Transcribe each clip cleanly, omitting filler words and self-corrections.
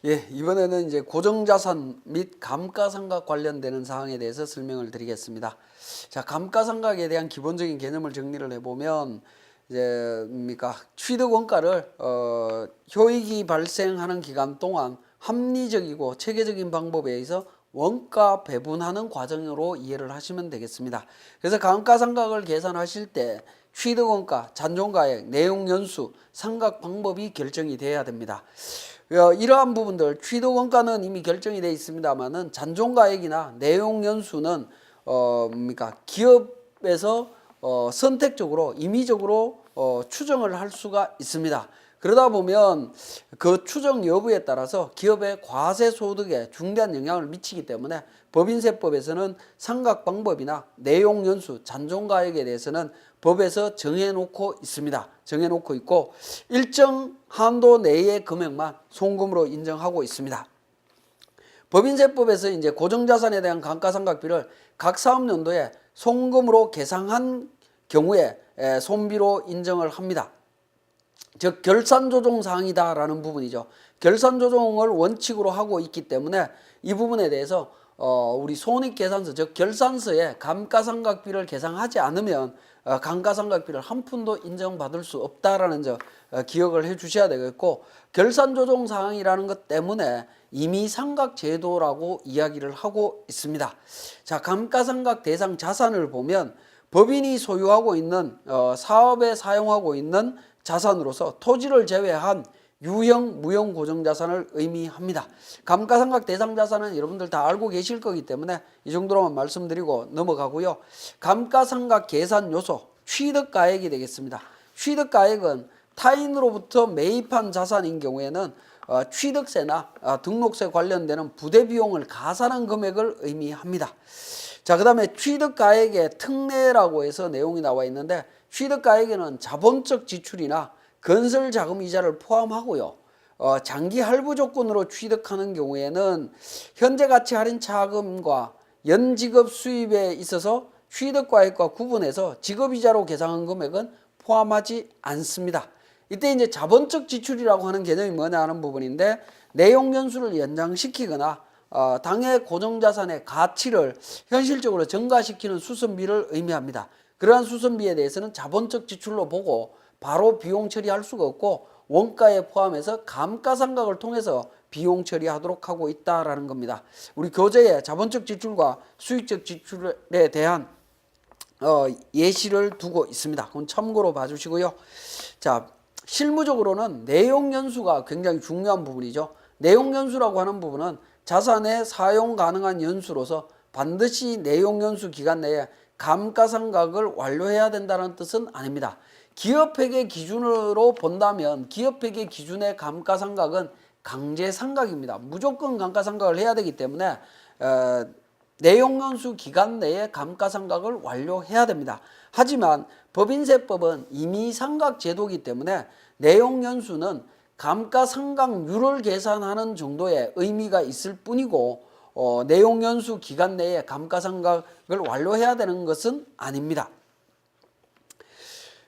예, 이번에는 이제 고정자산 및 감가상각 관련되는 사항에 대해서 설명을 드리겠습니다. 자, 감가상각에 대한 기본적인 개념을 정리를 해보면 이제 뭡니까? 취득 원가를 효익이 발생하는 기간 동안 합리적이고 체계적인 방법에 의해서 원가 배분하는 과정으로 이해를 하시면 되겠습니다. 그래서 감가상각을 계산하실 때 취득원가, 잔존가액, 내용연수, 상각 방법이 결정이 돼야 됩니다. 이러한 부분들 취득원가는 이미 결정이 되어 있습니다만은 잔존가액이나 내용연수는 뭡니까? 기업에서 선택적으로 임의적으로 추정을 할 수가 있습니다. 그러다 보면 그 추정 여부에 따라서 기업의 과세 소득에 중대한 영향을 미치기 때문에 법인세법에서는 상각 방법이나 내용 연수, 잔존가액에 대해서는 법에서 정해놓고 있습니다. 정해놓고 있고 일정 한도 내의 금액만 송금으로 인정하고 있습니다. 법인세법에서 이제 고정자산에 대한 감가상각비를 각 사업연도에 송금으로 계상한 경우에 손비로 인정을 합니다. 즉 결산조정사항이다라는 부분이죠. 결산조정을 원칙으로 하고 있기 때문에 이 부분에 대해서 우리 손익계산서 즉 결산서에 감가상각비를 계상하지 않으면 감가상각비를 한 푼도 인정받을 수 없다라는 점 기억을 해 주셔야 되겠고, 결산조정사항이라는 것 때문에 임의상각제도라고 이야기를 하고 있습니다. 자, 감가상각 대상 자산을 보면 법인이 소유하고 있는 사업에 사용하고 있는 자산으로서 토지를 제외한 유형, 무형 고정자산을 의미합니다. 감가상각 대상 자산은 여러분들 다 알고 계실 거기 때문에 이 정도로만 말씀드리고 넘어가고요. 감가상각 계산 요소, 취득가액이 되겠습니다. 취득가액은 타인으로부터 매입한 자산인 경우에는 취득세나 등록세 관련되는 부대비용을 가산한 금액을 의미합니다. 자, 그 다음에 취득가액의 특례라고 해서 내용이 나와 있는데, 취득가액에는 자본적 지출이나 건설자금 이자를 포함하고요. 장기 할부 조건으로 취득하는 경우에는 현재 가치 할인 차금과 연지급 수입에 있어서 취득가액과 구분해서 지급이자로 계상한 금액은 포함하지 않습니다. 이때 이제 자본적 지출이라고 하는 개념이 뭐냐 하는 부분인데, 내용 연수를 연장시키거나 당해 고정자산의 가치를 현실적으로 증가시키는 수선비를 의미합니다. 그러한 수선비에 대해서는 자본적 지출로 보고 바로 비용 처리할 수가 없고 원가에 포함해서 감가상각을 통해서 비용 처리하도록 하고 있다라는 겁니다. 우리 교재에 자본적 지출과 수익적 지출에 대한 예시를 두고 있습니다. 그건 참고로 봐주시고요. 자, 실무적으로는 내용 연수가 굉장히 중요한 부분이죠. 내용 연수라고 하는 부분은 자산의 사용 가능한 연수로서 반드시 내용 연수 기간 내에 감가상각을 완료해야 된다는 뜻은 아닙니다. 기업회계 기준으로 본다면 기업회계 기준의 감가상각은 강제상각입니다. 무조건 감가상각을 해야 되기 때문에 내용연수 기간 내에 감가상각을 완료해야 됩니다. 하지만 법인세법은 임의상각 제도이기 때문에 내용연수는 감가상각률을 계산하는 정도의 의미가 있을 뿐이고 내용연수 기간 내에 감가상각을 완료해야 되는 것은 아닙니다.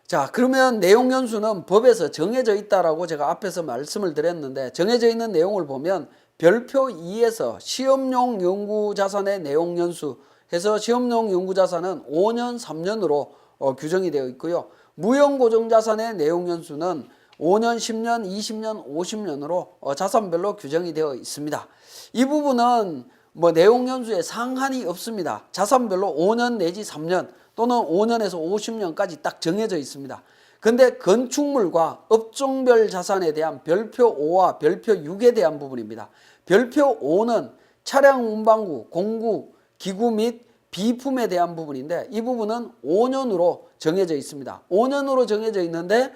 자, 그러면 내용연수는 법에서 정해져 있다라고 제가 앞에서 말씀을 드렸는데, 정해져 있는 내용을 보면 별표 2에서 시험용 연구자산의 내용연수 해서 시험용 연구자산은 5년, 3년으로 규정이 되어 있고요. 무형고정자산의 내용연수는 5년, 10년, 20년, 50년으로 자산별로 규정이 되어 있습니다. 이 부분은 뭐 내용연수에 상한이 없습니다. 자산별로 5년 내지 3년 또는 5년에서 50년까지 딱 정해져 있습니다. 근데 건축물과 업종별 자산에 대한 별표 5와 별표 6에 대한 부분입니다. 별표 5는 차량 운반구, 공구, 기구 및 비품에 대한 부분인데, 이 부분은 5년으로 정해져 있습니다. 5년으로 정해져 있는데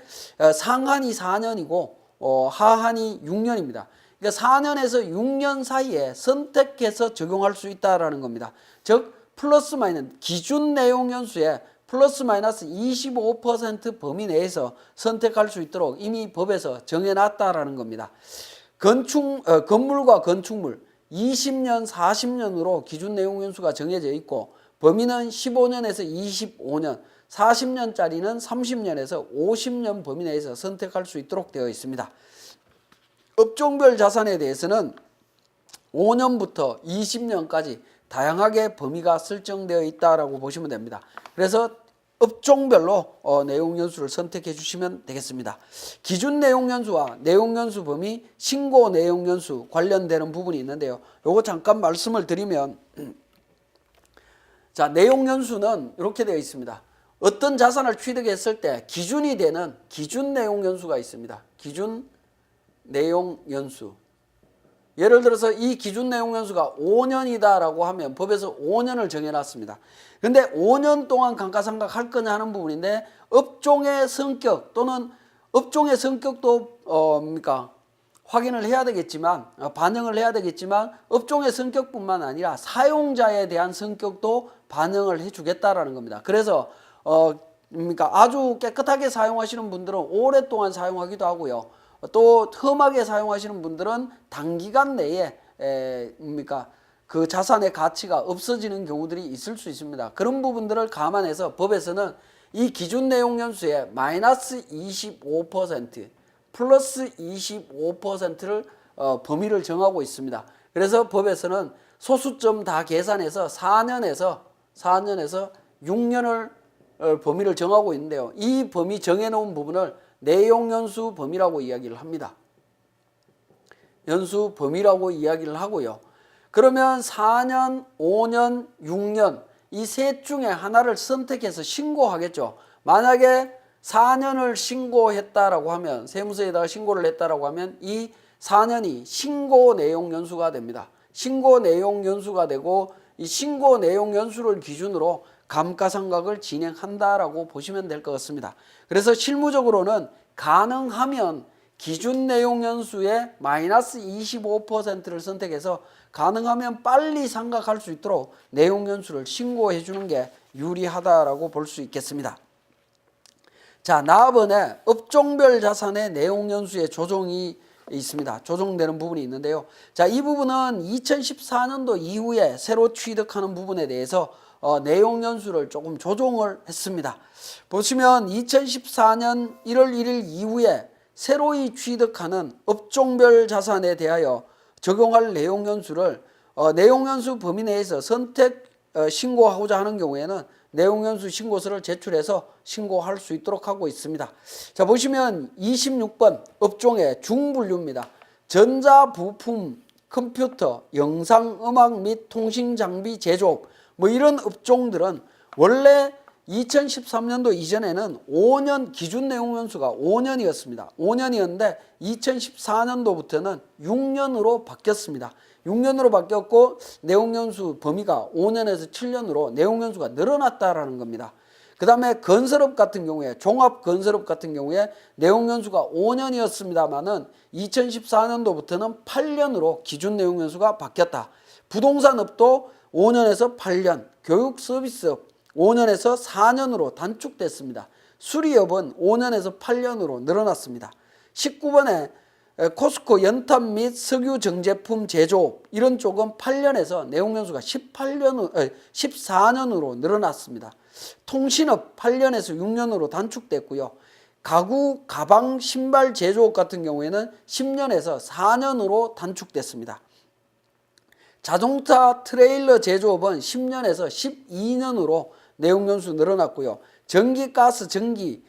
상한이 4년이고 하한이 6년입니다. 그러니까 4년에서 6년 사이에 선택해서 적용할 수 있다라는 겁니다. 즉 플러스 마이너스 기준 내용 연수에 플러스 마이너스 25% 범위 내에서 선택할 수 있도록 이미 법에서 정해놨다라는 겁니다. 건물과 건축물 20년, 40년으로 기준 내용 연수가 정해져 있고 범위는 15년에서 25년, 40년짜리는 30년에서 50년 범위 내에서 선택할 수 있도록 되어 있습니다. 업종별 자산에 대해서는 5년부터 20년까지 다양하게 범위가 설정되어 있다라고 보시면 됩니다. 그래서 업종별로 내용연수를 선택해 주시면 되겠습니다. 기준 내용연수와 내용연수 범위, 신고 내용연수 관련되는 부분이 있는데요. 요거 잠깐 말씀을 드리면, 자, 내용연수는 이렇게 되어 있습니다. 어떤 자산을 취득했을 때 기준이 되는 기준 내용연수가 있습니다. 기준 내용연수. 예를 들어서 이 기준 내용연수가 5년이다라고 하면 법에서 5년을 정해놨습니다. 근데 5년 동안 감가상각할 거냐 하는 부분인데, 업종의 성격 또는 업종의 성격도 확인을 해야 되겠지만, 반영을 해야 되겠지만, 업종의 성격뿐만 아니라 사용자에 대한 성격도 반영을 해주겠다라는 겁니다. 그래서 아주 깨끗하게 사용하시는 분들은 오랫동안 사용하기도 하고요. 또 험하게 사용하시는 분들은 단기간 내에 그 자산의 가치가 없어지는 경우들이 있을 수 있습니다. 그런 부분들을 감안해서 법에서는 이 기준 내용 연수에 마이너스 25% 플러스 25%를 범위를 정하고 있습니다. 그래서 법에서는 소수점 다 계산해서 4년에서 6년을 범위를 정하고 있는데요. 이 범위 정해놓은 부분을 내용연수 범위라고 이야기를 합니다. 연수 범위라고 이야기를 하고요. 그러면 4년, 5년, 6년 이 셋 중에 하나를 선택해서 신고하겠죠. 만약에 4년을 신고했다라고 하면, 세무서에다가 신고를 했다라고 하면 이 4년이 신고 내용 연수가 됩니다. 신고 내용 연수가 되고, 이 신고 내용 연수를 기준으로 감가상각을 진행한다라고 보시면 될 것 같습니다. 그래서 실무적으로는 가능하면 기준 내용 연수의 마이너스 25%를 선택해서 가능하면 빨리 상각할 수 있도록 내용 연수를 신고해 주는 게 유리하다라고 볼 수 있겠습니다. 자, 나번에 업종별 자산의 내용 연수의 조정이 있습니다. 조정되는 부분이 있는데요. 자, 이 부분은 2014년도 이후에 새로 취득하는 부분에 대해서 내용 연수를 조금 조정을 했습니다. 보시면 2014년 1월 1일 이후에 새로이 취득하는 업종별 자산에 대하여 적용할 내용 연수를 내용 연수 범위 내에서 선택 신고하고자 하는 경우에는 내용 연수 신고서를 제출해서 신고할 수 있도록 하고 있습니다. 자, 보시면 26번 업종의 중분류입니다. 전자부품, 컴퓨터, 영상, 음악 및 통신 장비 제조업, 이런 업종들은 원래 2013년도 이전에는 5년 기준 내용 연수가 5년이었습니다. 5년이었는데 2014년도부터는 6년으로 바뀌었습니다. 6년으로 바뀌었고 내용 연수 범위가 5년에서 7년으로 내용 연수가 늘어났다라는 겁니다. 그 다음에 건설업 같은 경우에, 종합 건설업 같은 경우에 내용 연수가 5년이었습니다만은 2014년도부터는 8년으로 기준 내용 연수가 바뀌었다. 부동산업도 5년에서 8년, 교육 서비스업 5년에서 4년으로 단축됐습니다. 수리업은 5년에서 8년으로 늘어났습니다. 19번에 코스코 연탄 및 석유 정제품 제조업 이런 쪽은 8년에서 내용 연수가 14년으로 늘어났습니다. 통신업 8년에서 6년으로 단축됐고요. 가구, 가방, 신발 제조업 같은 경우에는 10년에서 4년으로 단축됐습니다. 자동차 트레일러 제조업은 10년에서 12년으로 내용 연수 늘어났고요. 전기, 가스, 전기,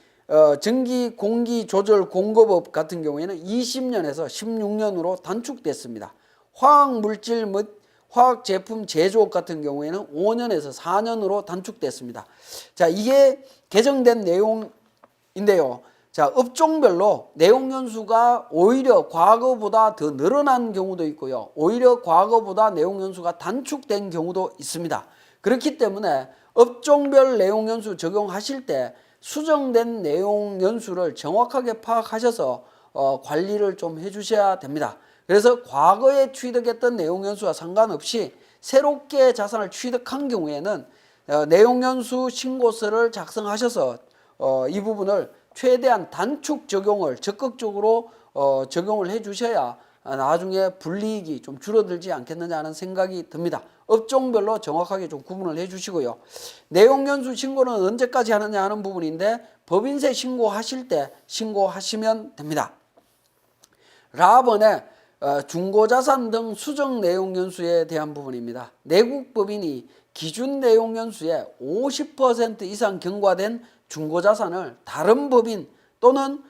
공기 조절 공급업 같은 경우에는 20년에서 16년으로 단축됐습니다. 화학 물질 및 화학 제품 제조업 같은 경우에는 5년에서 4년으로 단축됐습니다. 자, 이게 개정된 내용인데요. 자, 업종별로 내용 연수가 오히려 과거보다 더 늘어난 경우도 있고요. 오히려 과거보다 내용 연수가 단축된 경우도 있습니다. 그렇기 때문에 업종별 내용 연수 적용하실 때 수정된 내용 연수를 정확하게 파악하셔서 관리를 좀 해주셔야 됩니다. 그래서 과거에 취득했던 내용 연수와 상관없이 새롭게 자산을 취득한 경우에는 내용 연수 신고서를 작성하셔서 이 부분을 최대한 단축 적용을 적극적으로 적용을 해 주셔야 나중에 불이익이 좀 줄어들지 않겠느냐 하는 생각이 듭니다. 업종별로 정확하게 좀 구분을 해 주시고요. 내용 연수 신고는 언제까지 하느냐 하는 부분인데 법인세 신고하실 때 신고하시면 됩니다. 라번의 중고자산 등 수정 내용 연수에 대한 부분입니다. 내국법인이 기준 내용 연수의 50% 이상 경과된 중고자산을 다른 법인 또는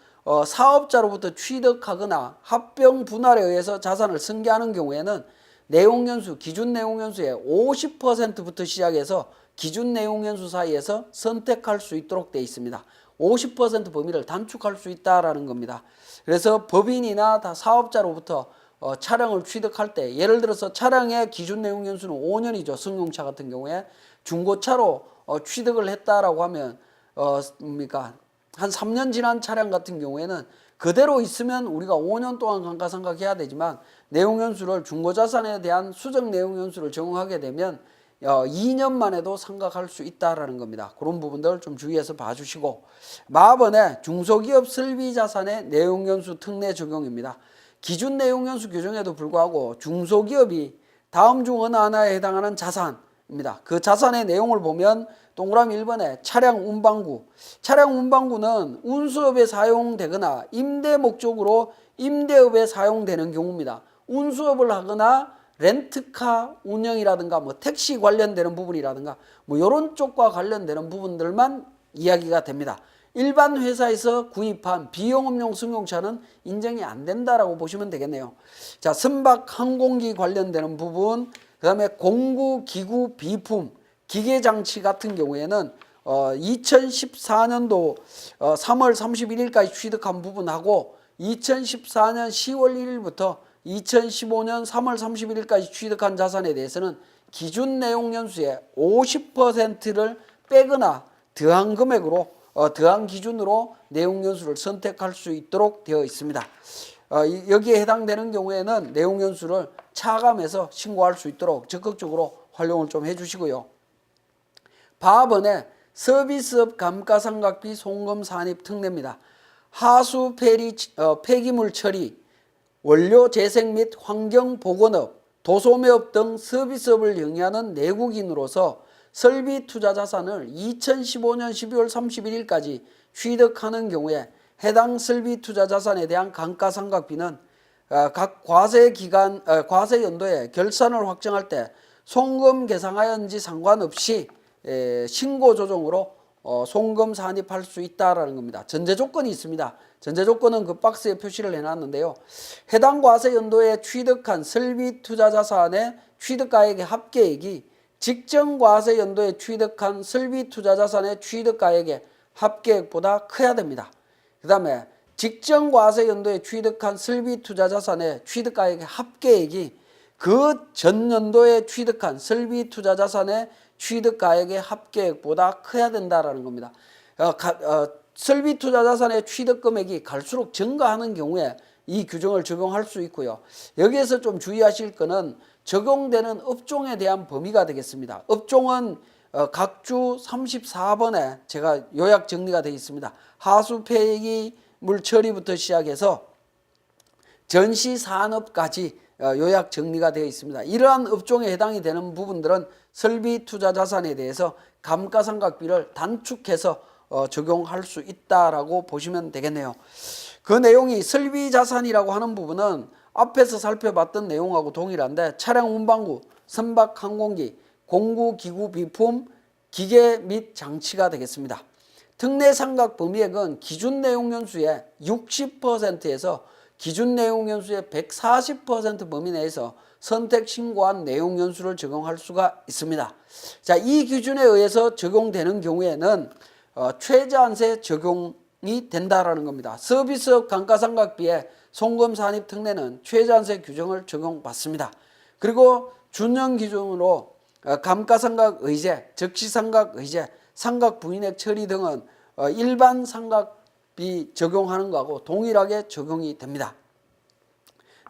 사업자로부터 취득하거나 합병 분할에 의해서 자산을 승계하는 경우에는 내용연수, 기준 내용연수의 50%부터 시작해서 기준 내용연수 사이에서 선택할 수 있도록 되어 있습니다. 50% 범위를 단축할 수 있다라는 겁니다. 그래서 법인이나 다 사업자로부터 차량을 취득할 때, 예를 들어서 차량의 기준 내용 연수는 5년이죠. 승용차 같은 경우에 중고차로 취득을 했다라고 하면 한 3년 지난 차량 같은 경우에는 그대로 있으면 우리가 5년 동안 감가상각해야 되지만 내용 연수를 중고자산에 대한 수정 내용 연수를 적용하게 되면 2년 만에도 상각할 수 있다라는 겁니다. 그런 부분들 좀 주의해서 봐주시고, 마번에 중소기업 설비자산의 내용연수 특례 적용입니다. 기준 내용연수 규정에도 불구하고 중소기업이 다음 중 어느 하나에 해당하는 자산입니다. 그 자산의 내용을 보면 동그라미 1번에 차량 운반구, 차량 운반구는 운수업에 사용되거나 임대 목적으로 임대업에 사용되는 경우입니다. 운수업을 하거나 렌트카 운영이라든가 택시 관련되는 부분이라든가 이런 쪽과 관련되는 부분들만 이야기가 됩니다. 일반 회사에서 구입한 비영업용 승용차는 인정이 안 된다라고 보시면 되겠네요. 자, 선박 항공기 관련되는 부분, 그 다음에 공구 기구 비품 기계장치 같은 경우에는 2014년도 3월 31일까지 취득한 부분하고 2014년 10월 1일부터 2015년 3월 31일까지 취득한 자산에 대해서는 기준 내용 연수의 50%를 빼거나 더한 금액으로 더한 기준으로 내용 연수를 선택할 수 있도록 되어 있습니다. 여기에 해당되는 경우에는 내용 연수를 차감해서 신고할 수 있도록 적극적으로 활용을 좀 해주시고요. 바번에 서비스업 감가상각비 송금 산입 특례입니다. 하수 폐기물 처리, 원료 재생 및 환경보건업, 도소매업 등 서비스업을 영위하는 내국인으로서 설비 투자 자산을 2015년 12월 31일까지 취득하는 경우에 해당 설비 투자 자산에 대한 감가상각비는 각 과세 연도에 결산을 확정할 때 송금 계상하였는지 상관없이 신고 조정으로 송금 산입할 수 있다라는 겁니다. 전제 조건이 있습니다. 전제 조건은 그 박스에 표시를 해놨는데요. 해당 과세 연도에 취득한 설비 투자 자산의 취득가액의 합계액이 직전 과세 연도에 취득한 설비 투자 자산의 취득가액의 합계액보다 커야 됩니다. 그 다음에 직전 과세 연도에 취득한 설비 투자 자산의 취득가액의 합계액이 그 전년도에 취득한 설비 투자 자산의 취득가액의 합계액보다 커야 된다라는 겁니다. 설비 투자 자산의 취득 금액이 갈수록 증가하는 경우에 이 규정을 적용할 수 있고요. 여기에서 좀 주의하실 것은 적용되는 업종에 대한 범위가 되겠습니다. 업종은 각주 34번에 제가 요약 정리가 되어 있습니다. 하수 폐기물 처리부터 시작해서 전시 산업까지 요약 정리가 되어 있습니다. 이러한 업종에 해당이 되는 부분들은 설비 투자 자산에 대해서 감가상각비를 단축해서 적용할 수 있다라고 보시면 되겠네요. 그 내용이 설비 자산이라고 하는 부분은 앞에서 살펴봤던 내용하고 동일한데 차량 운반구, 선박 항공기, 공구 기구 비품, 기계 및 장치가 되겠습니다. 특례 상각 범위액은 기준 내용 연수의 60%에서 기준 내용 연수의 140% 범위 내에서 선택 신고한 내용 연수를 적용할 수가 있습니다. 자, 이 기준에 의해서 적용되는 경우에는 최저한세 적용이 된다라는 겁니다. 서비스업 감가상각비의 송금 산입 특례는 최저한세 규정을 적용받습니다. 그리고 준용 기준으로 감가상각 의제, 적시상각 의제, 상각 부인액 처리 등은 일반 상각비 적용하는 거하고 동일하게 적용이 됩니다.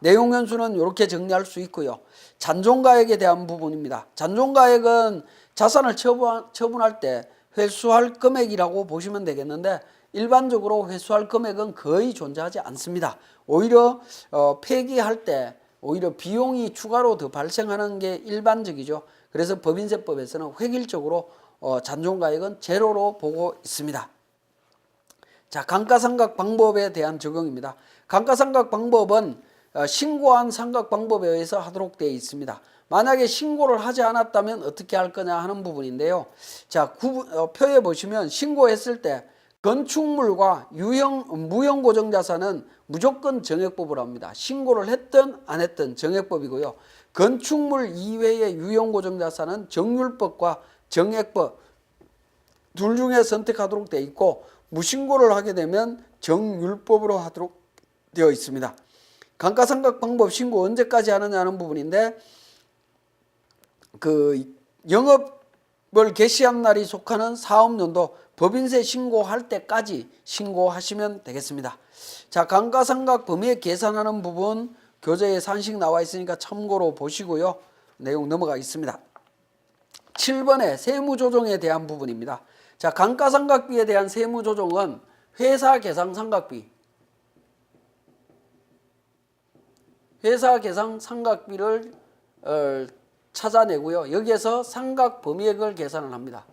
내용 연수는 이렇게 정리할 수 있고요. 잔존가액에 대한 부분입니다. 잔존가액은 자산을 처분할 때 회수할 금액이라고 보시면 되겠는데 일반적으로 회수할 금액은 거의 존재하지 않습니다. 오히려 폐기할 때 오히려 비용이 추가로 더 발생하는 게 일반적이죠. 그래서 법인세법에서는 획일적으로 잔존가액은 제로로 보고 있습니다. 자, 감가상각 방법에 대한 적용입니다. 감가상각 방법은 신고한 상각 방법에 의해서 하도록 되어 있습니다. 만약에 신고를 하지 않았다면 어떻게 할 거냐 하는 부분인데요. 자, 표에 보시면 신고했을 때 건축물과 무형 고정자산은 무조건 정액법으로 합니다. 신고를 했든 안 했든 정액법이고요. 건축물 이외의 유형 고정자산은 정률법과 정액법 둘 중에 선택하도록 되어 있고, 무신고를 하게 되면 정율법으로 하도록 되어 있습니다. 감가상각 방법 신고 언제까지 하느냐는 부분인데, 영업을 개시한 날이 속하는 사업연도 법인세 신고할 때까지 신고하시면 되겠습니다. 자, 감가상각 범위액 계산하는 부분 교재에 산식 나와 있으니까 참고로 보시고요. 내용 넘어가겠습니다. 7번에 세무조정에 대한 부분입니다. 자, 감가상각비에 대한 세무조정은 회사 계상상각비를 찾아내고요. 여기에서 상각 범위액을 계산을 합니다.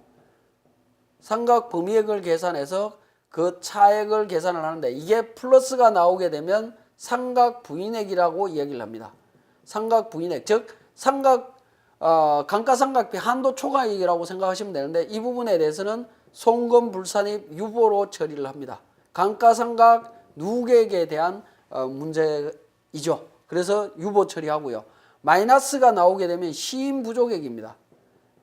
상각 범위액을 계산해서 그 차액을 계산을 하는데, 이게 플러스가 나오게 되면 상각 부인액이라고 이야기를 합니다. 상각 부인액, 즉 감가상각비 한도 초과액이라고 생각하시면 되는데, 이 부분에 대해서는 송금 불산입 유보로 처리를 합니다. 감가상각 누계액에 대한 문제이죠. 그래서 유보 처리하고요. 마이너스가 나오게 되면 시인부족액입니다.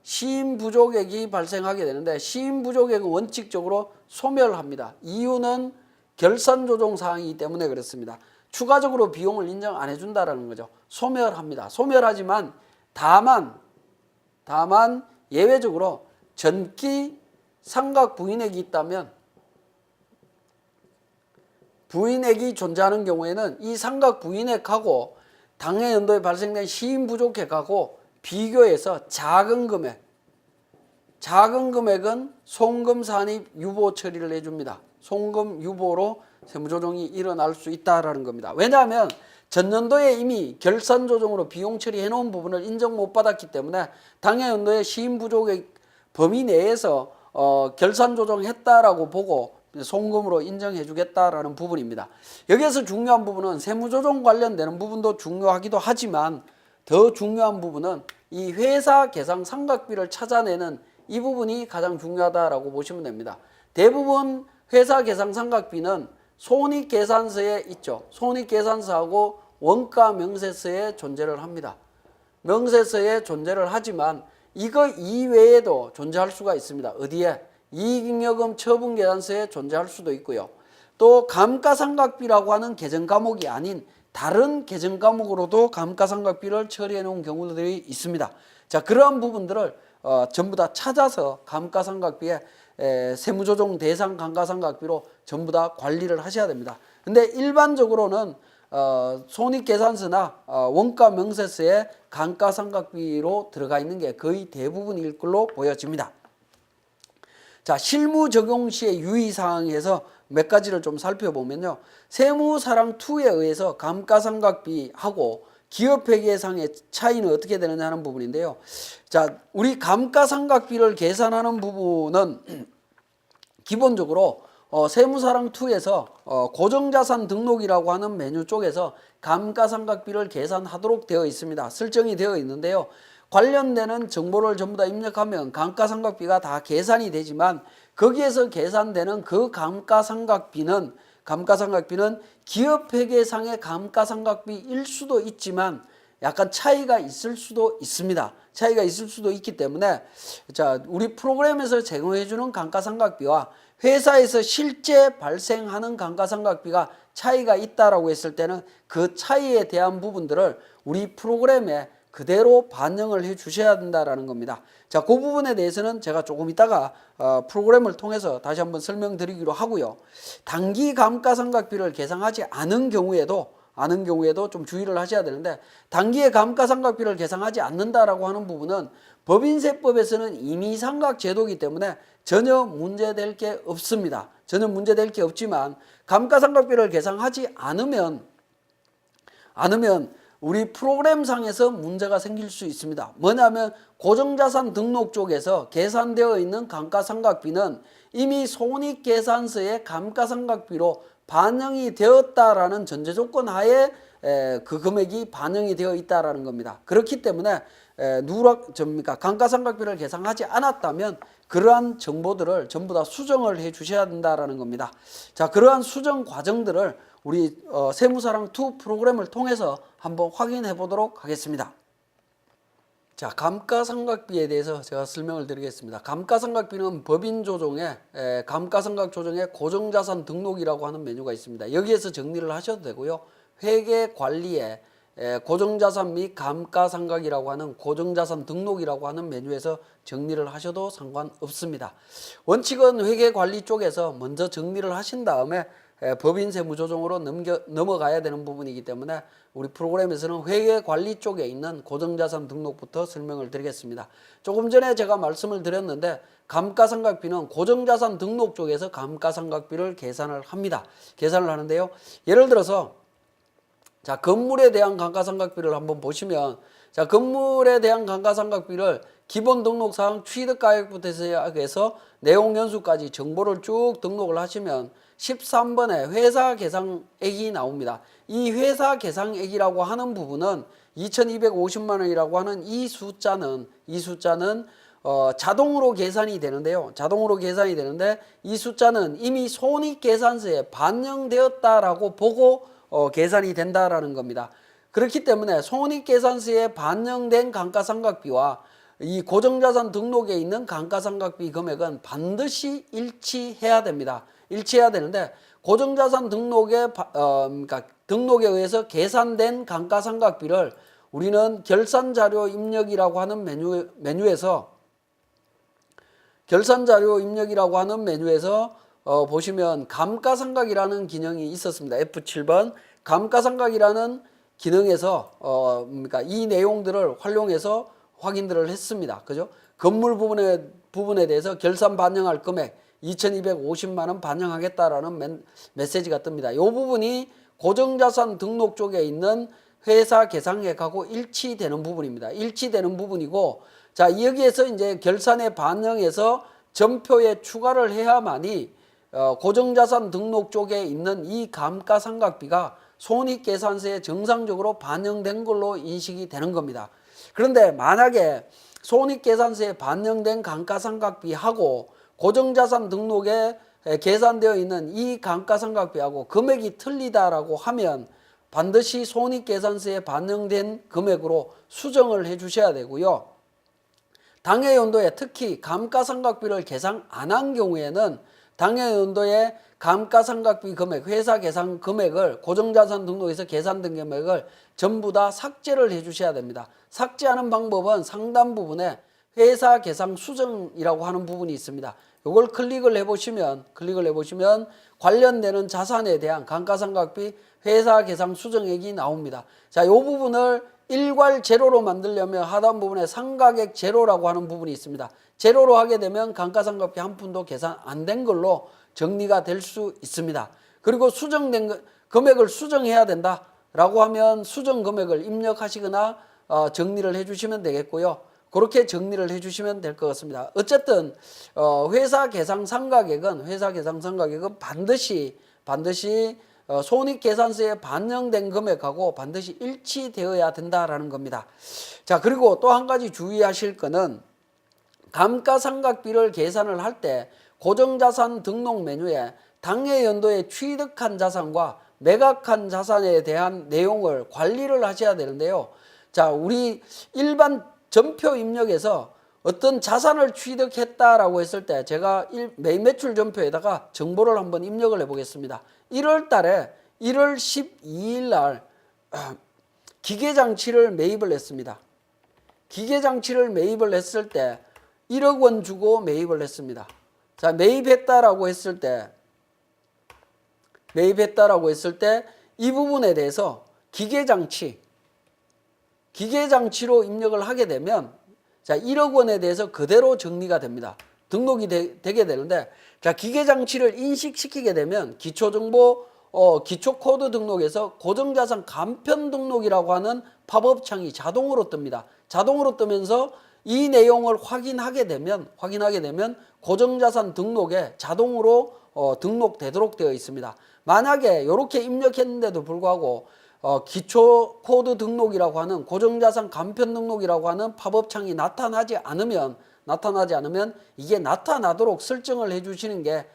시인부족액이 발생하게 되는데, 시인부족액은 원칙적으로 소멸합니다. 이유는 결산조정사항이기 때문에 그렇습니다. 추가적으로 비용을 인정 안 해준다라는 거죠. 소멸합니다. 소멸하지만 다만 예외적으로 전기 상각 부인액이 있다면, 부인액이 존재하는 경우에는 이 상각 부인액하고 당해 연도에 발생된 시인부족액하고 비교해서 작은 금액은 송금 산입 유보 처리를 해줍니다. 송금 유보로 세무조정이 일어날 수 있다라는 겁니다. 왜냐하면 전년도에 이미 결산조정으로 비용 처리해 놓은 부분을 인정 못 받았기 때문에 당해 연도에 시인부족액 범위 내에서 결산조정했다라고 보고 송금으로 인정해 주겠다라는 부분입니다. 여기에서 중요한 부분은 세무조정 관련되는 부분도 중요하기도 하지만, 더 중요한 부분은 이 회사 계상 상각비를 찾아내는 이 부분이 가장 중요하다라고 보시면 됩니다. 대부분 회사 계상 상각비는 손익계산서에 있죠. 손익계산서하고 원가 명세서에 존재를 합니다. 명세서에 존재를 하지만 이거 이외에도 존재할 수가 있습니다. 어디에? 이익잉여금 처분계산서에 존재할 수도 있고요. 또 감가상각비라고 하는 계정과목이 아닌 다른 계정과목으로도 감가상각비를 처리해 놓은 경우들이 있습니다. 자, 그러한 부분들을 전부 다 찾아서 감가상각비에 세무조정 대상 감가상각비로 전부 다 관리를 하셔야 됩니다. 근데 일반적으로는 손익계산서나 원가 명세서에 감가상각비로 들어가 있는 게 거의 대부분일 걸로 보여집니다. 자, 실무 적용 시의 유의사항에서 몇 가지를 좀 살펴보면요. 세무사랑2에 의해서 감가상각비하고 기업회계상의 차이는 어떻게 되느냐 하는 부분인데요. 자, 우리 감가상각비를 계산하는 부분은 기본적으로 세무사랑2에서 고정자산 등록이라고 하는 메뉴 쪽에서 감가상각비를 계산하도록 되어 있습니다. 설정이 되어 있는데요. 관련되는 정보를 전부 다 입력하면 감가상각비가 다 계산이 되지만, 거기에서 계산되는 그 감가상각비는 기업회계상의 감가상각비일 수도 있지만 약간 차이가 있을 수도 있습니다. 차이가 있을 수도 있기 때문에, 자, 우리 프로그램에서 제공해 주는 감가상각비와 회사에서 실제 발생하는 감가상각비가 차이가 있다라고 했을 때는 그 차이에 대한 부분들을 우리 프로그램에 그대로 반영을 해 주셔야 된다라는 겁니다. 자, 그 부분에 대해서는 제가 조금 이따가 프로그램을 통해서 다시 한번 설명드리기로 하고요. 단기 감가상각비를 계산하지 않은 경우에도 좀 주의를 하셔야 되는데, 단기에 감가상각비를 계산하지 않는다라고 하는 부분은 법인세법에서는 임의상각 제도이기 때문에 전혀 문제될 게 없습니다. 전혀 문제될 게 없지만, 감가상각비를 계산하지 않으면 우리 프로그램상에서 문제가 생길 수 있습니다. 뭐냐면 고정자산 등록 쪽에서 계산되어 있는 감가상각비는 이미 손익계산서의 감가상각비로 반영이 되었다라는 전제 조건 하에 그 금액이 반영이 되어 있다라는 겁니다. 그렇기 때문에 감가상각비를 계산하지 않았다면 그러한 정보들을 전부 다 수정을 해 주셔야 된다라는 겁니다. 자, 그러한 수정 과정들을 우리 세무사랑2 프로그램을 통해서 한번 확인해 보도록 하겠습니다. 자, 감가상각비에 대해서 제가 설명을 드리겠습니다. 감가상각비는 법인 조정에 감가상각 조정에 고정자산 등록이라고 하는 메뉴가 있습니다. 여기에서 정리를 하셔도 되고요. 회계관리에 고정자산 및 감가상각이라고 하는 고정자산 등록이라고 하는 메뉴에서 정리를 하셔도 상관없습니다. 원칙은 회계관리 쪽에서 먼저 정리를 하신 다음에 법인 세무조정으로 넘어가야 되는 부분이기 때문에 우리 프로그램에서는 회계관리 쪽에 있는 고정자산 등록부터 설명을 드리겠습니다. 조금 전에 제가 말씀을 드렸는데 감가상각비는 고정자산 등록 쪽에서 감가상각비를 계산을 합니다. 계산을 하는데요. 예를 들어서 자, 건물에 대한 감가상각비를 한번 보시면 자, 건물에 대한 감가상각비를 기본 등록사항 취득가액부터 시작해서 내용연수까지 정보를 쭉 등록을 하시면 13번에 회사계상액이 나옵니다. 이 회사계상액이라고 하는 부분은 2250만 원이라고 하는 이 숫자는 자동으로 계산이 되는데요. 자동으로 계산이 되는데 이 숫자는 이미 손익계산서에 반영되었다라고 보고 계산이 된다라는 겁니다. 그렇기 때문에 손익계산서에 반영된 감가상각비와 이 고정자산 등록에 있는 감가상각비 금액은 반드시 일치해야 됩니다. 일치해야 되는데 고정자산 등록에 의해서 계산된 감가상각비를 우리는 결산자료 입력이라고 하는 메뉴에서 보시면 감가상각이라는 기능이 있었습니다. F7번 감가상각이라는 기능에서 이 내용들을 활용해서 확인들을 했습니다. 그죠? 건물 부분에 대해서 결산 반영할 금액 2250만 원 반영하겠다라는 메시지가 뜹니다. 이 부분이 고정자산 등록 쪽에 있는 회사 계상액하고 일치되는 부분입니다. 일치되는 부분이고, 자, 여기에서 이제 결산에 반영해서 전표에 추가를 해야만이 고정자산 등록 쪽에 있는 이 감가상각비가 손익계산서에 정상적으로 반영된 걸로 인식이 되는 겁니다. 그런데 만약에 손익계산서에 반영된 감가상각비하고 고정자산 등록에 계산되어 있는 이 감가상각비하고 금액이 틀리다라고 하면 반드시 손익계산서에 반영된 금액으로 수정을 해 주셔야 되고요. 당해 연도에 특히 감가상각비를 계산 안 한 경우에는 당해 연도에 감가상각비 금액, 회사 계산 금액을 고정자산 등록에서 계산된 금액을 전부 다 삭제를 해 주셔야 됩니다. 삭제하는 방법은 상단 부분에 회사 계산 수정이라고 하는 부분이 있습니다. 이걸 클릭을 해보시면 관련되는 자산에 대한 감가상각비 회사 계산 수정액이 나옵니다. 자, 이 부분을 일괄 제로로 만들려면 하단 부분에 상각액 제로라고 하는 부분이 있습니다. 제로로 하게 되면 감가상각비 한 푼도 계산 안 된 걸로 정리가 될 수 있습니다. 그리고 수정된 금액을 수정해야 된다라고 하면 수정 금액을 입력하시거나 정리를 해주시면 되겠고요. 그렇게 정리를 해주시면 될 것 같습니다. 어쨌든 회사 계상 상각액은 반드시 손익계산서에 반영된 금액하고 반드시 일치되어야 된다라는 겁니다. 자, 그리고 또 한 가지 주의하실 거는 감가상각비를 계산을 할 때 고정자산 등록 메뉴에 당해 연도에 취득한 자산과 매각한 자산에 대한 내용을 관리를 하셔야 되는데요. 자, 우리 일반 전표 입력에서 어떤 자산을 취득했다라고 했을 때 제가 매입 매출 전표에다가 정보를 한번 입력을 해보겠습니다. 1월 달에 1월 12일 날 기계장치를 매입을 했습니다. 기계장치를 매입을 했을 때 1억 원 주고 매입을 했습니다. 자, 매입했다라고 했을 때 이 부분에 대해서 기계장치로 입력을 하게 되면 자, 1억 원에 대해서 그대로 정리가 됩니다. 등록이 되게 되는데, 자, 기계장치를 인식시키게 되면 기초코드 등록에서 고정자산 간편 등록이라고 하는 팝업 창이 자동으로 뜹니다. 자동으로 뜨면서 이 내용을 확인하게 되면 고정자산 등록에 자동으로 등록되도록 되어 있습니다. 만약에 이렇게 입력했는데도 불구하고 기초 코드 등록이라고 하는 고정자산 간편 등록이라고 하는 팝업창이 나타나지 않으면 이게 나타나도록 설정을 해주시는 게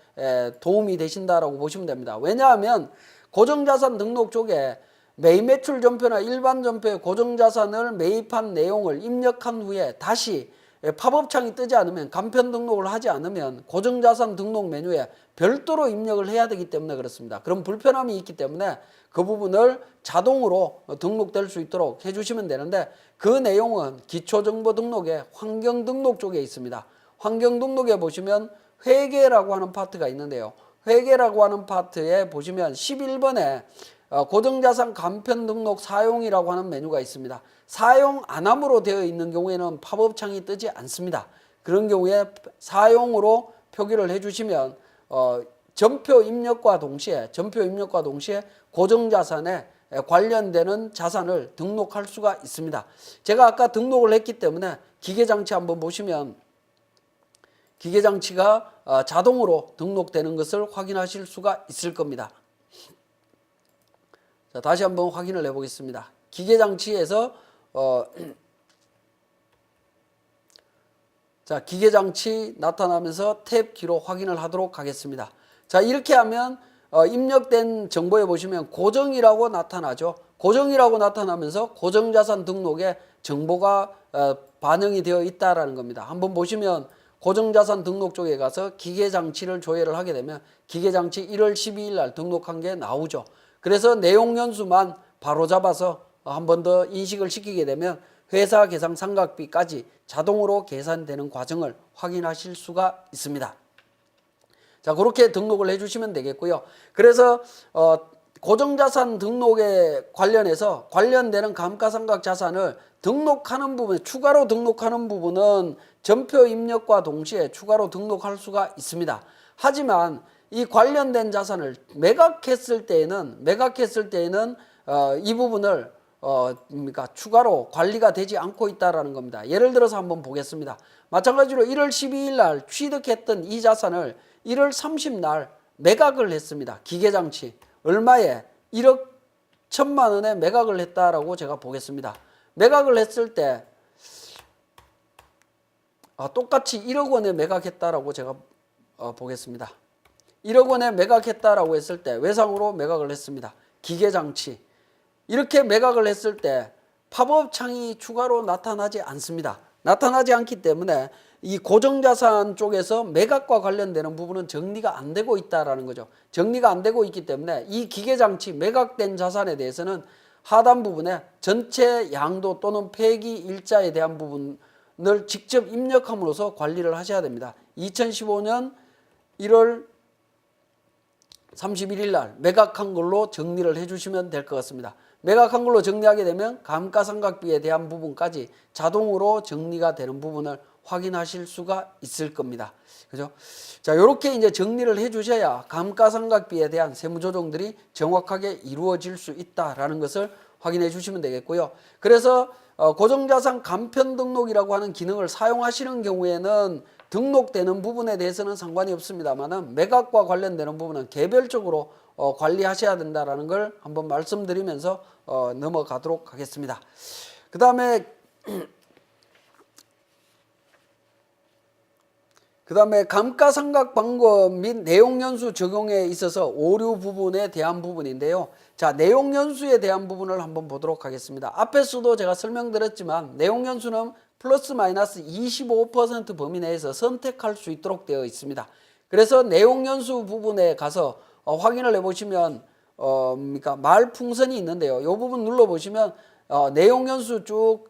도움이 되신다라고 보시면 됩니다. 왜냐하면 고정자산 등록 쪽에 매입 매출 전표나 일반 전표에 고정자산을 매입한 내용을 입력한 후에 다시 팝업창이 뜨지 않으면, 간편 등록을 하지 않으면 고정자산 등록 메뉴에 별도로 입력을 해야 되기 때문에 그렇습니다. 그럼 불편함이 있기 때문에 그 부분을 자동으로 등록될 수 있도록 해주시면 되는데, 그 내용은 기초정보 등록의 환경 등록 쪽에 있습니다. 환경 등록에 보시면 회계라고 하는 파트가 있는데요. 회계라고 하는 파트에 보시면 11번에 고정자산 간편 등록 사용이라고 하는 메뉴가 있습니다. 사용 안 함으로 되어 있는 경우에는 팝업창이 뜨지 않습니다. 그런 경우에 사용으로 표기를 해주시면 전표 입력과 동시에 고정자산에 관련되는 자산을 등록할 수가 있습니다. 제가 아까 등록을 했기 때문에 기계장치 한번 보시면 기계장치가 자동으로 등록되는 것을 확인하실 수가 있을 겁니다. 자, 다시 한번 확인을 해보겠습니다. 기계장치에서 자, 기계장치 나타나면서 탭 키로 확인을 하도록 하겠습니다. 자, 이렇게 하면 입력된 정보에 보시면 고정이라고 나타나죠. 고정이라고 나타나면서 고정자산 등록에 정보가 반영이 되어 있다라는 겁니다. 한번 보시면 고정자산 등록 쪽에 가서 기계장치를 조회를 하게 되면 기계장치 1월 12일 날 등록한 게 나오죠. 그래서 내용 연수만 바로 잡아서 한 번 더 인식을 시키게 되면 회사 계상 상각비까지 자동으로 계산되는 과정을 확인하실 수가 있습니다. 자, 그렇게 등록을 해주시면 되겠고요. 그래서 고정자산 등록에 관련해서 관련되는 감가상각 자산을 등록하는 부분, 추가로 등록하는 부분은 전표 입력과 동시에 추가로 등록할 수가 있습니다. 하지만 이 관련된 자산을 매각했을 때에는 이 부분을 추가로 관리가 되지 않고 있다라는 겁니다. 예를 들어서 한번 보겠습니다. 마찬가지로 1월 12일 날 취득했던 이 자산을 1월 30일 날 매각을 했습니다. 기계장치 얼마에? 1억 1천만 원에 매각을 했다라고 제가 보겠습니다. 매각을 했을 때 똑같이 1억 원에 매각했다라고 제가 보겠습니다. 1억 원에 매각했다라고 했을 때 외상으로 매각을 했습니다. 기계장치 이렇게 매각을 했을 때 팝업창이 추가로 나타나지 않습니다. 나타나지 않기 때문에 이 고정자산 쪽에서 매각과 관련되는 부분은 정리가 안 되고 있다라는 거죠. 정리가 안 되고 있기 때문에 이 기계장치 매각된 자산에 대해서는 하단 부분에 전체 양도 또는 폐기 일자에 대한 부분을 직접 입력함으로써 관리를 하셔야 됩니다. 2015년 1월 31일 날 매각한 걸로 정리를 해주시면 될 것 같습니다. 매각한 걸로 정리하게 되면 감가상각비에 대한 부분까지 자동으로 정리가 되는 부분을 확인하실 수가 있을 겁니다. 그죠? 자, 요렇게 이제 정리를 해 주셔야 감가상각비에 대한 세무조정들이 정확하게 이루어질 수 있다라는 것을 확인해 주시면 되겠고요. 그래서 고정자산 간편 등록이라고 하는 기능을 사용하시는 경우에는 등록되는 부분에 대해서는 상관이 없습니다만은 매각과 관련되는 부분은 개별적으로 관리하셔야 된다라는 걸 한번 말씀드리면서 넘어가도록 하겠습니다. 그 다음에 감가상각 방법 및 내용연수 적용에 있어서 오류 부분에 대한 부분인데요. 자, 내용연수에 대한 부분을 한번 보도록 하겠습니다. 앞에서도 제가 설명드렸지만 내용연수는 플러스 마이너스 25% 범위 내에서 선택할 수 있도록 되어 있습니다. 그래서 내용연수 부분에 가서 확인을 해보시면 말풍선이 있는데요. 이 부분 눌러보시면 내용연수 쭉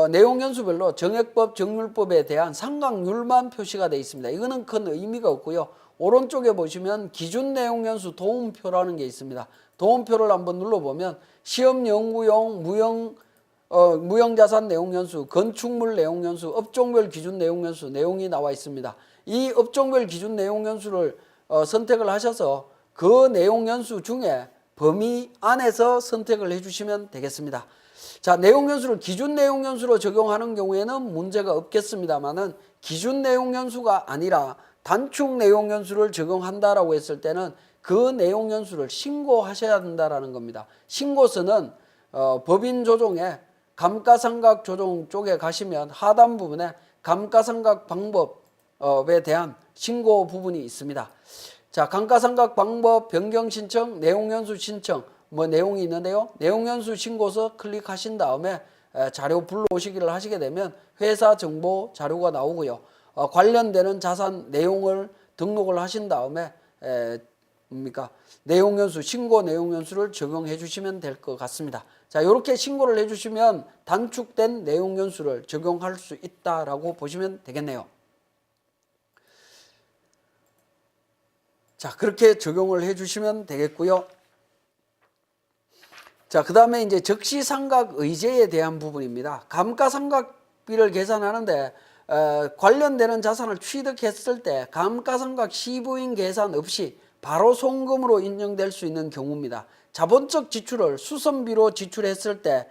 내용연수별로 정액법, 정률법에 대한 상각률만 표시가 되어 있습니다. 이거는 큰 의미가 없고요. 오른쪽에 보시면 기준 내용연수 도움표라는 게 있습니다. 도움표를 한번 눌러보면 시험 연구용 무형자산 내용연수, 건축물 내용연수, 업종별 기준 내용연수 내용이 나와 있습니다. 이 업종별 기준 내용연수를 선택을 하셔서 그 내용연수 중에 범위 안에서 선택을 해주시면 되겠습니다. 자, 내용연수를 기준 내용연수로 적용하는 경우에는 문제가 없겠습니다만은 기준 내용연수가 아니라 단축 내용연수를 적용한다라고 했을 때는 그 내용연수를 신고하셔야 된다라는 겁니다. 신고서는 법인 조정에 감가상각 조정 쪽에 가시면 하단 부분에 감가상각 방법에 대한 신고 부분이 있습니다. 자, 감가상각 방법 변경 신청, 내용연수 신청 뭐 내용이 있는데요. 내용연수 신고서 클릭하신 다음에 자료 불러오시기를 하시게 되면 회사 정보 자료가 나오고요. 관련되는 자산 내용을 등록을 하신 다음에 내용연수, 신고 내용연수를 적용해 주시면 될 것 같습니다. 자, 이렇게 신고를 해 주시면 단축된 내용연수를 적용할 수 있다라고 보시면 되겠네요. 자, 그렇게 적용을 해 주시면 되겠고요. 자, 그 다음에 이제 적시상각 의제에 대한 부분입니다. 감가상각비를 계산하는데 관련되는 자산을 취득했을 때 감가상각 시부인 계산 없이 바로 송금으로 인정될 수 있는 경우입니다. 자본적 지출을 수선비로 지출했을 때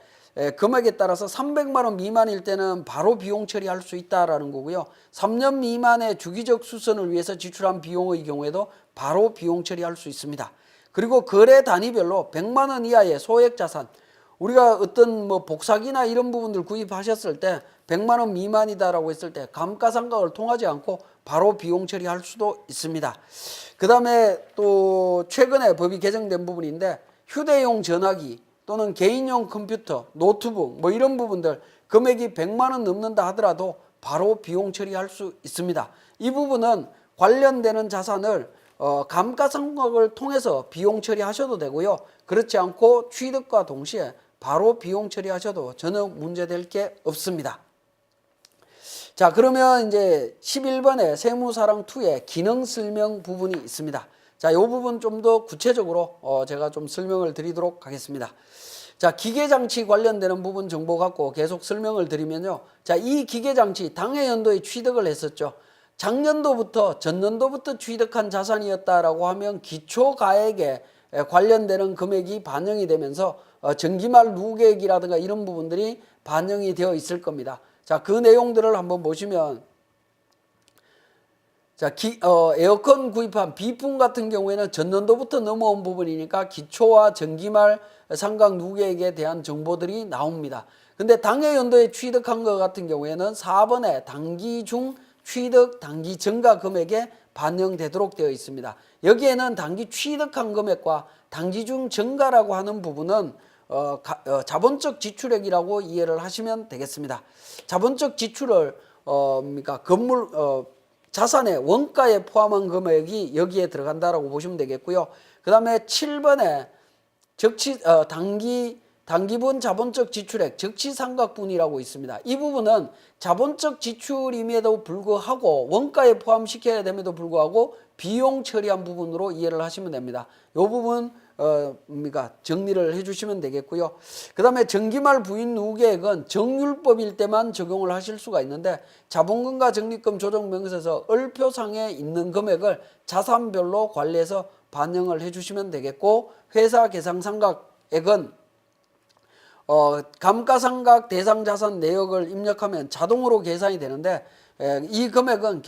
금액에 따라서 300만 원 미만일 때는 바로 비용 처리할 수 있다라는 거고요. 3년 미만의 주기적 수선을 위해서 지출한 비용의 경우에도 바로 비용 처리할 수 있습니다. 그리고 거래 단위별로 100만 원 이하의 소액 자산, 우리가 어떤 뭐 복사기나 이런 부분들 구입하셨을 때 100만 원 미만이다라고 했을 때 감가상각을 통하지 않고 바로 비용 처리할 수도 있습니다. 그 다음에 또 최근에 법이 개정된 부분인데 휴대용 전화기 또는 개인용 컴퓨터, 노트북 뭐 이런 부분들 금액이 100만 원 넘는다 하더라도 바로 비용 처리할 수 있습니다. 이 부분은 관련되는 자산을 감가상각을 통해서 비용 처리하셔도 되고요. 그렇지 않고 취득과 동시에 바로 비용 처리하셔도 전혀 문제될 게 없습니다. 자, 그러면 이제 11번에 세무사랑2의 기능 설명 부분이 있습니다. 자, 이 부분 좀 더 구체적으로 제가 좀 설명을 드리도록 하겠습니다. 자, 기계장치 관련되는 부분 정보 갖고 계속 설명을 드리면요. 자, 이 기계장치 당해 연도에 취득을 했었죠. 작년도부터 전년도부터 취득한 자산이었다라고 하면 기초가액에 관련되는 금액이 반영이 되면서 정기말 누계액이라든가 이런 부분들이 반영이 되어 있을 겁니다. 자, 그 내용들을 한번 보시면 자, 에어컨 구입한 비품 같은 경우에는 전년도부터 넘어온 부분이니까 기초와 정기말 상각 누계액에 대한 정보들이 나옵니다. 근데 당해 연도에 취득한 것 같은 경우에는 4번에 단기 중 취득 단기 증가 금액에 반영되도록 되어 있습니다. 여기에는 단기 취득한 금액과 단기 중 증가라고 하는 부분은 자본적 지출액이라고 이해를 하시면 되겠습니다. 자본적 지출을 건물 자산의 원가에 포함한 금액이 여기에 들어간다라고 보시면 되겠고요. 그 다음에 7번에 단기분 자본적 지출액 적시상각분이라고 있습니다. 이 부분은 자본적 지출임에도 불구하고 원가에 포함시켜야 됨에도 불구하고 비용 처리한 부분으로 이해를 하시면 됩니다. 이 부분 정리를 해주시면 되겠고요. 그 다음에 정기말 부인 누계액은 정률법일 때만 적용을 하실 수가 있는데 자본금과 적립금 조정명세서 을표상에 있는 금액을 자산별로 관리해서 반영을 해주시면 되겠고, 회사 계상상각액은 감가상각 대상자산 내역을 입력하면 자동으로 계산이 되는데 이 금액은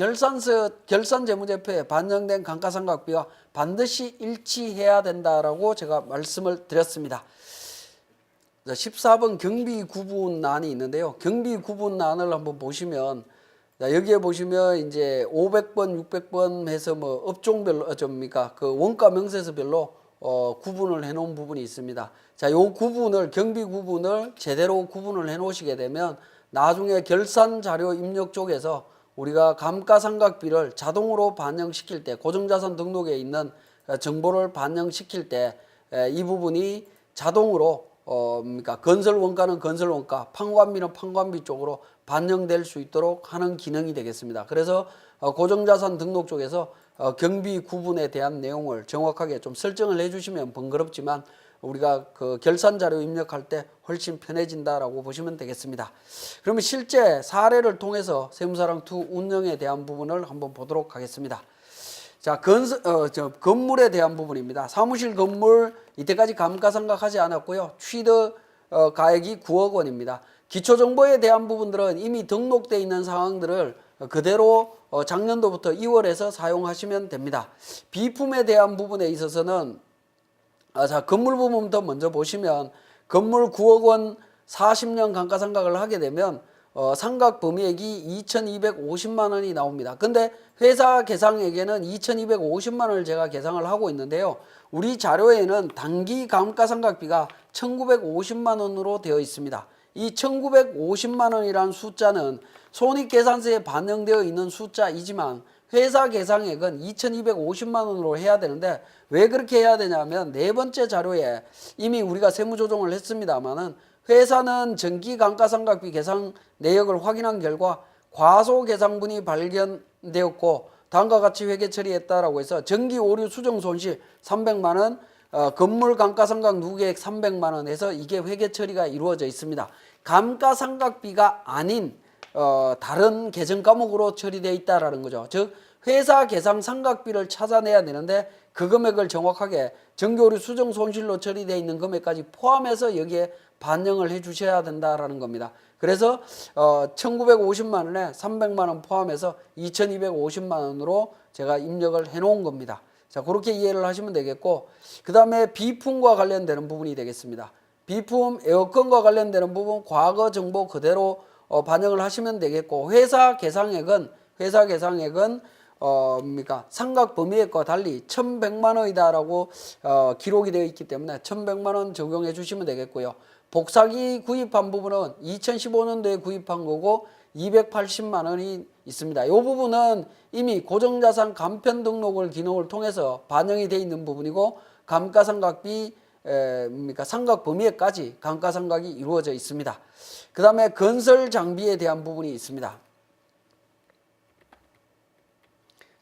결산재무제표에 반영된 감가상각비와 반드시 일치해야 된다라고 제가 말씀을 드렸습니다. 14번 경비구분란이 있는데요. 경비구분란을 한번 보시면 여기에 보시면 이제 500번, 600번 해서 뭐 업종별로 그 원가 명세서별로 구분을 해 놓은 부분이 있습니다. 자, 요 구분을 경비 구분을 제대로 구분을 해 놓으시게 되면 나중에 결산 자료 입력 쪽에서 우리가 감가상각비를 자동으로 반영시킬 때 고정자산 등록에 있는 정보를 반영시킬 때 이 부분이 자동으로 건설 원가는 건설 원가, 판관비는 판관비 쪽으로 반영될 수 있도록 하는 기능이 되겠습니다. 그래서 고정자산 등록 쪽에서 경비 구분에 대한 내용을 정확하게 좀 설정을 해주시면 번거롭지만 우리가 그 결산 자료 입력할 때 훨씬 편해진다라고 보시면 되겠습니다. 그러면 실제 사례를 통해서 세무사랑2 운영에 대한 부분을 한번 보도록 하겠습니다. 자, 건물에 대한 부분입니다. 사무실 건물 이때까지 감가상각하지 않았고요. 취득 가액이 9억 원입니다. 기초정보에 대한 부분들은 이미 등록되어 있는 사항들을 그대로 작년도부터 2월에서 사용하시면 됩니다. 비품에 대한 부분에 있어서는 자, 건물 부분부터 먼저 보시면 건물 9억 원 40년 감가상각을 하게 되면 상각 범위액이 2,250만 원이 나옵니다. 근데 회사 계상액에는 2,250만 원을 제가 계상을 하고 있는데요. 우리 자료에는 단기 감가상각비가 1,950만 원으로 되어 있습니다. 이 1,950만 원이라는 숫자는 손익계산서에 반영되어 있는 숫자이지만 회사 계상액은 2,250만 원으로 해야 되는데 왜 그렇게 해야 되냐면 네 번째 자료에 이미 우리가 세무조정을 했습니다만은 회사는 전기 감가상각비 계상 내역을 확인한 결과 과소계상분이 발견되었고 다음과 같이 회계 처리했다라고 해서 전기 오류 수정 손실 300만 원, 건물 감가상각 누계액 300만 원에서 이게 회계 처리가 이루어져 있습니다. 감가상각비가 아닌 다른 계정 과목으로 처리되어 있다라는 거죠. 즉 회사 계상 상각비를 찾아내야 되는데 그 금액을 정확하게 전기오류 수정 손실로 처리되어 있는 금액까지 포함해서 여기에 반영을 해 주셔야 된다라는 겁니다. 그래서 1,950만 원에 300만 원 포함해서 2,250만 원으로 제가 입력을 해 놓은 겁니다. 자, 그렇게 이해를 하시면 되겠고, 그 다음에 비품과 관련되는 부분이 되겠습니다. 비품 에어컨과 관련되는 부분 과거 정보 그대로 반영을 하시면 되겠고, 회사 계상액은 상각 범위액과 달리 1,100만 원이다라고 기록이 되어 있기 때문에 1,100만 원 적용해 주시면 되겠고요. 복사기 구입한 부분은 2015년도에 구입한 거고 280만 원이 있습니다. 이 부분은 이미 고정자산 간편 등록을 기능을 통해서 반영이 되어 있는 부분이고 감가상각비 상각 범위에까지 감가상각이 이루어져 있습니다. 그 다음에 건설 장비에 대한 부분이 있습니다.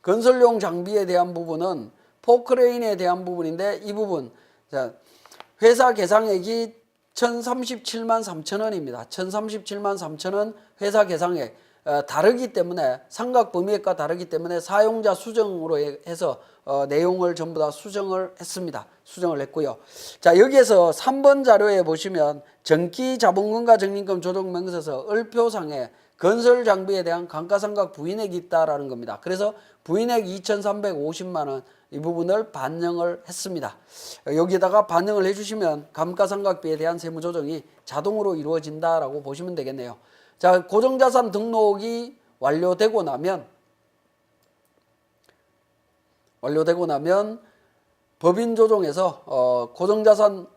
건설용 장비에 대한 부분은 포크레인에 대한 부분인데 이 부분 회사 계상액이 1,037만 3천 원입니다. 1,037만 3천 원 회사 계상액 다르기 때문에 상각 범위액과 다르기 때문에 사용자 수정으로 해서 내용을 전부 다 수정을 했습니다. 수정을 했고요. 자, 여기에서 3번 자료에 보시면 전기자본금과 적립금 조정명세서 을표상에 건설 장비에 대한 감가상각 부인액이 있다라는 겁니다. 그래서 부인액 2,350만 원 이 부분을 반영을 했습니다. 여기다가 반영을 해주시면 감가상각비에 대한 세무조정이 자동으로 이루어진다라고 보시면 되겠네요. 자, 고정자산 등록이 완료되고 나면 법인 조정에서 고정자산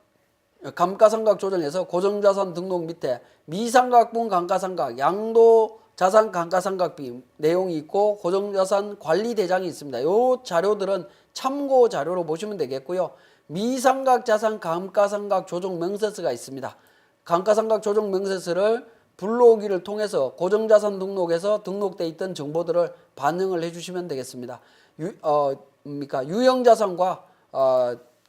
감가상각 조정에서 고정자산 등록 밑에 미상각분 감가상각 양도자산 감가상각비 내용이 있고 고정자산 관리대장이 있습니다. 이 자료들은 참고 자료로 보시면 되겠고요. 미상각자산 감가상각 조정명세서가 있습니다. 감가상각 조정명세서를 불러오기를 통해서 고정자산 등록에서 등록되어 있던 정보들을 반영을 해주시면 되겠습니다. 유형자산과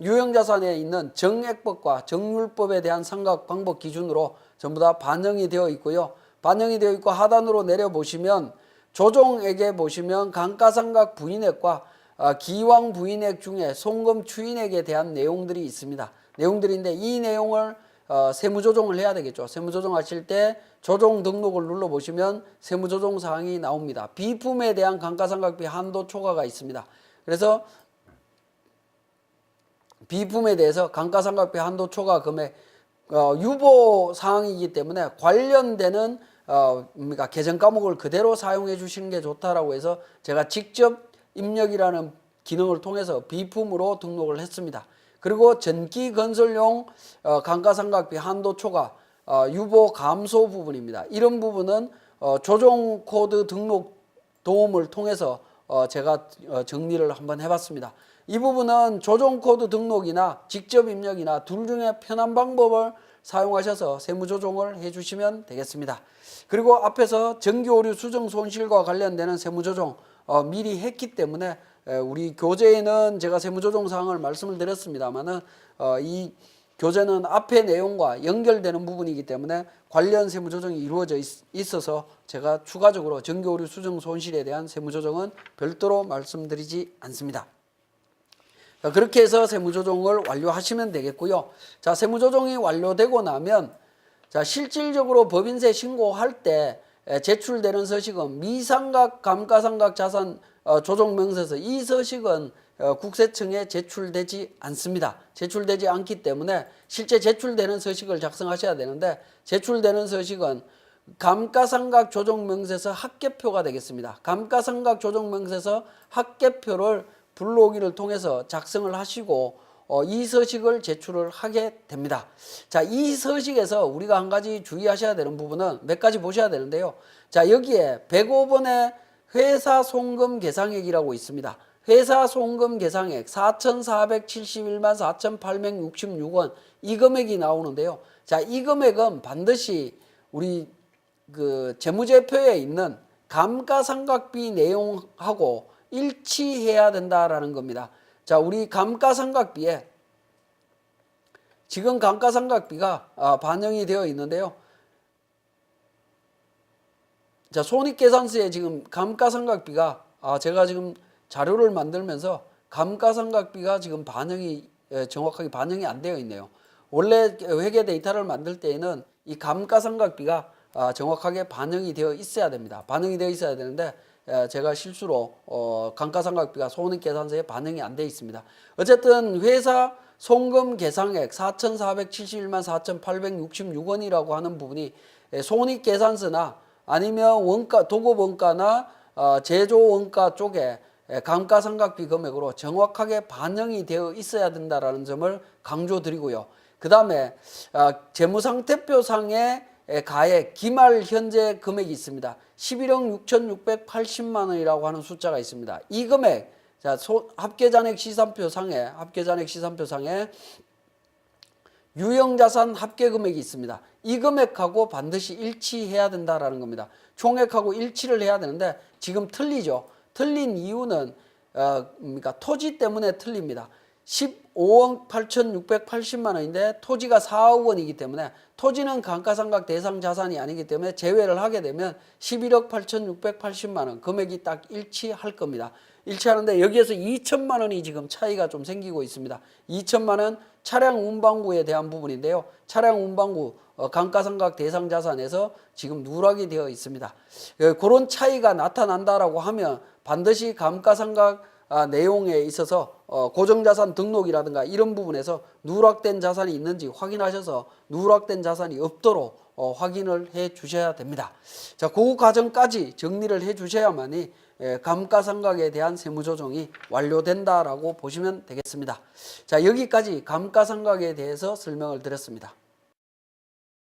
유형자산에 있는 정액법과 정률법에 대한 상각 방법 기준으로 전부 다 반영이 되어 있고요. 반영이 되어 있고 하단으로 내려보시면 조정액에 보시면 감가상각 부인액과 기왕 부인액 중에 송금 추인액에 대한 내용들이 있습니다. 내용들인데 이 내용을 세무조정을 해야 되겠죠. 세무조정하실 때 조정 등록을 눌러보시면 세무조정 사항이 나옵니다. 비품에 대한 감가상각비 한도 초과가 있습니다. 그래서 비품에 대해서 감가상각비 한도 초과 금액 유보 사항이기 때문에 관련되는 계정 과목을 그대로 사용해 주시는 게 좋다라고 해서 제가 직접 입력이라는 기능을 통해서 비품으로 등록을 했습니다. 그리고 전기 건설용 감가상각비 한도 초과 유보 감소 부분입니다. 이런 부분은 조정 코드 등록 도움을 통해서 제가 정리를 한번 해봤습니다. 이 부분은 조정 코드 등록이나 직접 입력이나 둘 중에 편한 방법을 사용하셔서 세무조정을 해주시면 되겠습니다. 그리고 앞에서 전기오류 수정 손실과 관련되는 세무조정 미리 했기 때문에 우리 교재에는 제가 세무조정 사항을 말씀을 드렸습니다만은 이 교재는 앞의 내용과 연결되는 부분이기 때문에 관련 세무조정이 이루어져 있어서 제가 추가적으로 전기오류 수정 손실에 대한 세무조정은 별도로 말씀드리지 않습니다. 자, 그렇게 해서 세무조정을 완료하시면 되겠고요. 자, 세무조정이 완료되고 나면 자, 실질적으로 법인세 신고할 때 제출되는 서식은 미상각 감가상각 자산 조정명세서, 이 서식은 국세청에 제출되지 않습니다. 제출되지 않기 때문에 실제 제출되는 서식을 작성하셔야 되는데, 제출되는 서식은 감가상각 조정명세서 합계표가 되겠습니다. 감가상각 조정명세서 합계표를 불러오기를 통해서 작성을 하시고 이 서식을 제출을 하게 됩니다. 자, 이 서식에서 우리가 한 가지 주의하셔야 되는 부분은 몇 가지 보셔야 되는데요. 자, 여기에 105번에 회사 송금 계상액이라고 있습니다. 회사 송금 계상액 4,471만 4,866원, 이 금액이 나오는데요. 자, 이 금액은 반드시 우리 그 재무제표에 있는 감가상각비 내용하고 일치해야 된다라는 겁니다. 자, 우리 감가상각비에 지금 감가상각비가 반영이 되어 있는데요. 자, 손익계산서에 지금 감가상각비가 제가 지금 자료를 만들면서 감가상각비가 지금 정확하게 반영이 안 되어 있네요. 원래 회계 데이터를 만들 때에는 이 감가상각비가 정확하게 반영이 되어 있어야 됩니다. 반영이 되어 있어야 되는데 제가 실수로 감가상각비가 손익계산서에 반영이 안 되어 있습니다. 어쨌든 회사 송금 계상액 4,471만 4,866원이라고 하는 부분이 손익계산서나 아니면 원가, 도급원가나 제조원가 쪽에 감가상각비 금액으로 정확하게 반영이 되어 있어야 된다는 점을 강조드리고요. 그 다음에 재무상태표상의 가액 기말 현재 금액이 있습니다. 11억 6,680만 원이라고 하는 숫자가 있습니다. 이 금액, 자, 합계잔액 시산표상에 유형자산 합계금액이 있습니다. 이 금액하고 반드시 일치해야 된다라는 겁니다. 총액하고 일치를 해야 되는데 지금 틀리죠. 틀린 이유는 그러니까 토지 때문에 틀립니다. 15억 8,680만 원인데 토지가 4억 원이기 때문에, 토지는 감가상각 대상 자산이 아니기 때문에 제외를 하게 되면 11억 8,680만 원 금액이 딱 일치할 겁니다. 일치하는데 여기에서 2천만 원이 지금 차이가 좀 생기고 있습니다. 2천만 원 차량 운반구에 대한 부분인데요. 차량 운반구 감가상각 대상 자산에서 지금 누락이 되어 있습니다. 그런 차이가 나타난다라고 하면 반드시 감가상각 내용에 있어서 고정자산 등록이라든가 이런 부분에서 누락된 자산이 있는지 확인하셔서 누락된 자산이 없도록 확인을 해 주셔야 됩니다. 자, 그 과정까지 정리를 해 주셔야만이 감가상각에 대한 세무조정이 완료된다라고 보시면 되겠습니다. 자, 여기까지 감가상각에 대해서 설명을 드렸습니다.